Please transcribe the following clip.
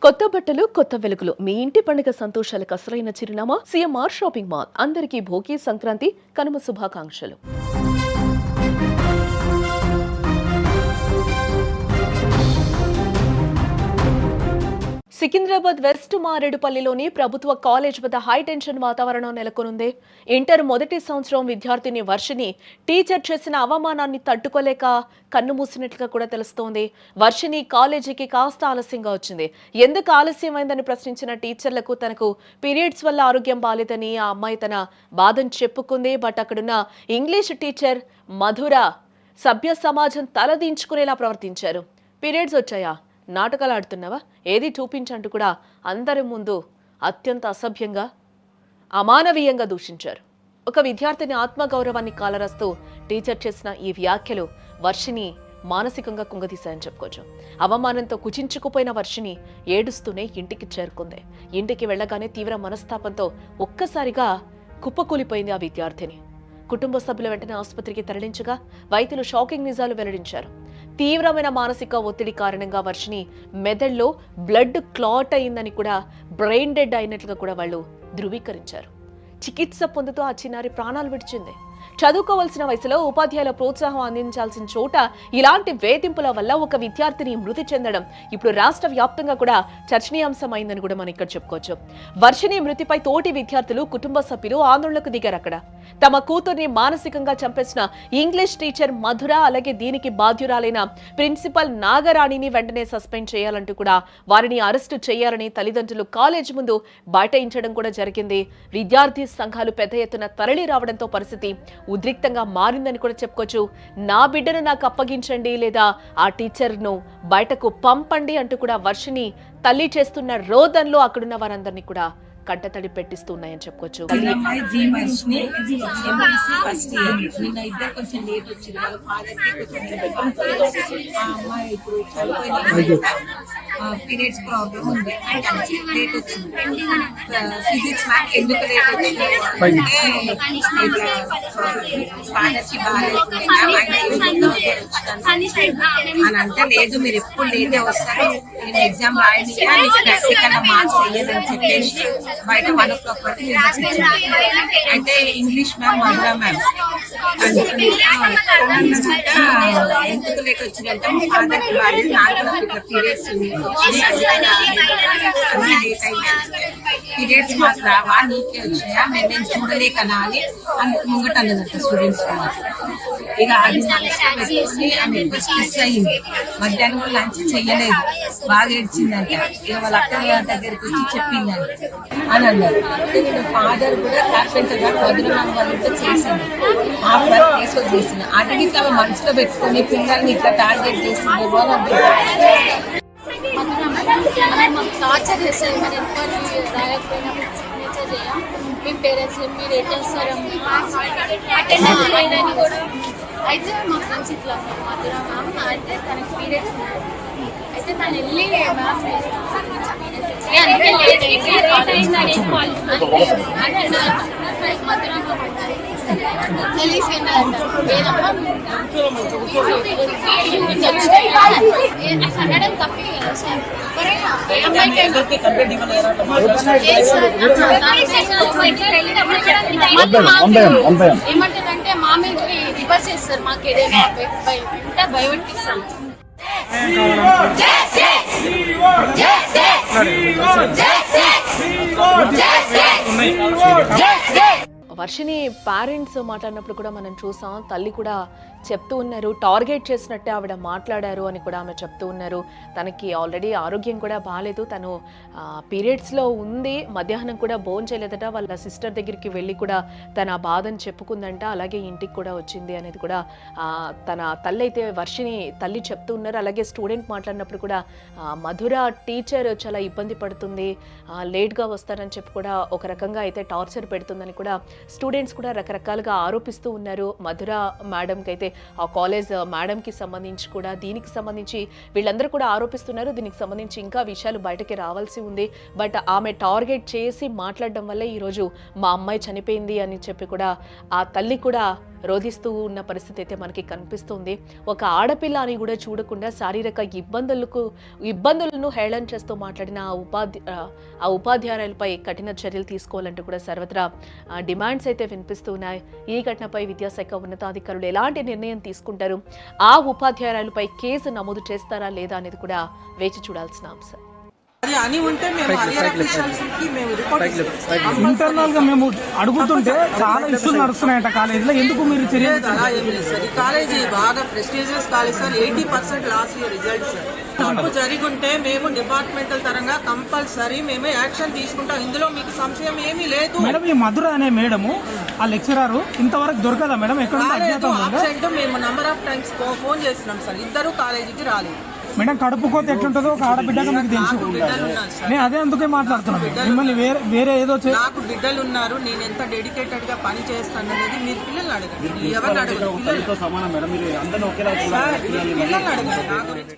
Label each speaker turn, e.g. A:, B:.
A: కొత్త బట్టలు కొత్త వెలుగులు మీ ఇంటి పండుగ సంతోషాలకు అసలైన చిరునామా సిఎంఆర్ షాపింగ్ మాల్. అందరికీ భోగి, సంక్రాంతి, కనుమ శుభాకాంక్షలు. సికింద్రాబాద్ వెస్ట్ మారేడుపల్లిలోని ప్రభుత్వ కాలేజ్ వద్ద హైటెన్షన్ వాతావరణం నెలకొనుంది. ఇంటర్ మొదటి సంవత్సరం విద్యార్థిని వర్షిని టీచర్ చేసిన అవమానాన్ని తట్టుకోలేక కన్నుమూసినట్లుగా కూడా తెలుస్తోంది. వర్షిని కాలేజీకి కాస్త ఆలస్యంగా వచ్చింది. ఎందుకు ఆలస్యమైందని ప్రశ్నించిన టీచర్లకు తనకు పీరియడ్స్ వల్ల ఆరోగ్యం బాలేదని ఆ అమ్మాయి తన బాధను చెప్పుకుంది. బట్ అక్కడున్న ఇంగ్లీష్ టీచర్ మధుర సభ్య సమాజం తలదించుకునేలా ప్రవర్తించారు. పీరియడ్స్ వచ్చాయా, నాటకాలు ఆడుతున్నావా, ఏది చూపించంటూ కూడా అందరి ముందు అత్యంత అసభ్యంగా, అమానవీయంగా దూషించారు. ఒక విద్యార్థిని ఆత్మగౌరవాన్ని కాలరాస్తూ టీచర్ చేసిన ఈ వ్యాఖ్యలు వర్షిని మానసికంగా కుంగదీశాయని చెప్పుకోవచ్చు. అవమానంతో కుచించుకుపోయిన వర్షిని ఏడుస్తూనే ఇంటికి చేరుకుంది. ఇంటికి వెళ్లగానే తీవ్ర మనస్తాపంతో ఒక్కసారిగా కుప్పకూలిపోయింది ఆ విద్యార్థిని. కుటుంబ సభ్యుల వెంటనే ఆసుపత్రికి తరలించగా వైద్యులు షాకింగ్ నిజాలు వెల్లడించారు. తీవ్రమైన మానసిక ఒత్తిడి కారణంగా వర్షిని మెదడులో బ్లడ్ క్లాట్ అయిందని కూడా, బ్రెయిన్ డెడ్ అయినట్లుగా కూడా వాళ్ళు ధృవీకరించారు. చికిత్స పొందుతూ ఆ చిన్నారి ప్రాణాలు విడిచింది. చదువుకోవాల్సిన వయసులో ఉపాధ్యాయుల ప్రోత్సాహం అందించాల్సిన చోట ఇలాంటి వేధింపుల వల్ల ఒక విద్యార్థిని మృతి చెందడం ఇప్పుడు రాష్ట్ర వ్యాప్తంగా కూడా చర్చనీయాంశమైందని కూడా మనం ఇక్కడ చెప్పుకోవచ్చు. వర్షిని మృతిపై తోటి విద్యార్థులు, కుటుంబ సభ్యులు ఆందోళనకు దిగారు. అక్కడ తమ కూతుర్ని మానసికంగా చంపేసిన ఇంగ్లీష్ టీచర్ మధుర, అలాగే దీనికి బాధ్యురాలైన ప్రిన్సిపల్ నాగరాణిని వెంటనే సస్పెండ్ చేయాలంటూ కూడా వారిని అరెస్టు చేయాలని తల్లిదండ్రులు కాలేజ్ ముందు బైఠాయించడం కూడా జరిగింది. విద్యార్థి సంఘాలు పెద్ద ఎత్తున తరలి రావడంతో పరిస్థితి ఉద్రిక్తంగా మారిందని కూడా చెప్పుకోవచ్చు. నా బిడ్డను నాకు అప్పగించండి, లేదా ఆ టీచర్ను బయటకు పంపండి అంటూ కూడా వర్షిని తల్లి చేస్తున్న రోదనలో అక్కడున్న వారందరినీ కూడా కంటతడి పెట్టిస్తున్నాయని చెప్పుకోవచ్చు.
B: పీరియడ్స్ ప్రాబ్లం ఉంది, లేట్ వచ్చింది. ఫిజిక్స్ మ్యాథ్ ఎందుకు లేట్ వచ్చింది అని అంటే, లేదు మీరు ఎప్పుడు లేటే వస్తారు, నేను ఎగ్జామ్ రాయడానికి మీకు ప్రాక్టికల్ మార్క్స్ వేయదని చెప్పేసి బయట 1 o'clock వరకు అయితే ఇంగ్లీష్ మ్యామ్, మధురా మ్యామ్ ఎందుకు లేట్ వచ్చిందంటే మా ఫాదర్కి భార్య నాకు పీరియడ్స్ పీరియడ్స్ మాకు రావా, నీకే వచ్చినాయా, నేను చూడలేకనా అని అందుకు ముంగట అన్నదంట స్టూడెంట్స్. ఇక అది పెట్టుకుని ఆమె స్ట్రెస్ అయ్యింది. మధ్యాహ్నం లంచ్ చెయ్యలేదు, బాగా ఏడ్చిందంట. ఇక వాళ్ళ అక్క దగ్గరికి వచ్చి చెప్పిందంట అని అన్నారు. నేను ఫాదర్ కూడా కార్పెంటర్ గా వదిలినాను వాళ్ళతో చేసింది, హాఫ్ వర్క్ కేసు వదిలేసింది. అది తమ మనసులో పెట్టుకుని పిల్లల్ని ఇట్లా టార్గెట్ చేసిందేమో అని
C: మాకు టార్చర్ చేస్తారు. మరి ఎంక్వైరీ రాయకపోయినా సిగ్నేచర్ చేయం, మీ పేరెంట్స్ మీరు ఎట్ చేస్తారని కూడా. అయితే మా ఫ్రెండ్స్ ఇట్లా మధురా మ్యామ్ అయితే తనకి పీరియడ్స్ ఉన్నాయి, అయితే తను వెళ్ళి మ్యామ్ మధురా అనడం తప్పి ఏమంటారంటే మా మీద రివర్స్ చేస్తారు, మాకు ఏదైనా భయపెట్టిస్తారు.
A: వర్షిని పేరెంట్స్ మాట్లాడినప్పుడు కూడా మనం చూసాం. తల్లి కూడా చెప్తూ ఉన్నారు, టార్గెట్ చేసినట్టే ఆవిడ మాట్లాడారు అని కూడా ఆమె చెప్తూ ఉన్నారు. తనకి ఆల్రెడీ ఆరోగ్యం కూడా బాగాలేదు, తను పీరియడ్స్లో ఉంది, మధ్యాహ్నం కూడా భోజనం చేయలేదట. వాళ్ళ సిస్టర్ దగ్గరికి వెళ్ళి కూడా తన బాధను చెప్పుకుందంట, అలాగే ఇంటికి కూడా వచ్చింది అనేది కూడా తన తల్లి అయితే వర్షిని తల్లి చెప్తూ ఉన్నారు. అలాగే స్టూడెంట్ మాట్లాడినప్పుడు కూడా మధుర టీచర్ చాలా ఇబ్బంది పడుతుంది, లేట్గా వస్తారని చెప్పి కూడా ఒక రకంగా అయితే టార్చర్ పెడుతుందని కూడా స్టూడెంట్స్ కూడా రకరకాలుగా ఆరోపిస్తూ ఉన్నారు. మధుర మేడంకి అయితే ఆ కాలేజ్ మేడంకి సంబంధించి కూడా, దీనికి సంబంధించి వీళ్ళందరూ కూడా ఆరోపిస్తున్నారు. దీనికి సంబంధించి ఇంకా విషయాలు బయటకి రావాల్సి ఉంది. బట్ ఆమె టార్గెట్ చేసి మాట్లాడడం వల్ల ఈరోజు మా అమ్మాయి చనిపోయింది అని చెప్పి కూడా ఆ తల్లి కూడా రోధిస్తూ ఉన్న పరిస్థితి అయితే మనకి కనిపిస్తుంది. ఒక ఆడపిల్ల అని కూడా చూడకుండా శారీరక ఇబ్బందులను హేళన చేస్తూ మాట్లాడిన ఆ ఉపాధ్యాయులపై కఠిన చర్యలు తీసుకోవాలంటూ కూడా సర్వత్రా డిమాండ్స్ అయితే వినిపిస్తున్నాయి. ఈ ఘటనపై విద్యాశాఖ ఉన్నతాధికారులు ఎలాంటి నిర్ణయం తీసుకుంటారు, ఆ ఉపాధ్యాయులపై కేసు నమోదు చేస్తారా లేదా అనేది కూడా వేచి చూడాల్సిన అంశం.
D: అని ఉంటే మేము హైయర్ అఫీషియల్స్ కి మేము రిపోర్ట్
E: ఇంటర్నల్ గా మేము అడుగుతుంటే చాలా ఇష్యూలు నడుస్తున్నాయంట కాలేజీలో. ఎందుకు మీరు చర్యలు
D: అలా ఏం లేదు సార్. ఈ కాలేజీ బాగా prestigious college sir. 80% last year results sir. తప్పు జరిగుంటే మేము డిపార్ట్మెంటల్ పరంగా కంపల్సరీ మేమే యాక్షన్ తీసుకుంటాం. ఇందులో మీకు సంశయం ఏమీ లేదు.
E: మేడం, ఈ మధుర అనే మేడము ఆ లెక్చరర్ ఇంతవరకు దొరకదా మేడం? ఎక్కడ
D: అబ్సెంట్ మేము నంబర్ ఆఫ్ టైమ్స్ ఫోన్ చేస్తున్నాం సార్. ఇద్దరు కాలేజీకి రాలేదు
E: మేడం. కడుపుకోతే ఎట్లుంటుందో ఒక ఆడబిడ్డగా మీకు తెలుసు. నేను అదే అందుకే మాట్లాడుతున్నాను. మిమ్మల్ని వేరే ఏదో
D: నాకు బిడ్డలు ఉన్నారు. నేను ఎంత డెడికేటెడ్ గా పని చేస్తాను అనేది మీరు పిల్లల్ని అడగండి. ఎవరిని అడగండి, పిల్లల్ని అడగండి. నా గురించి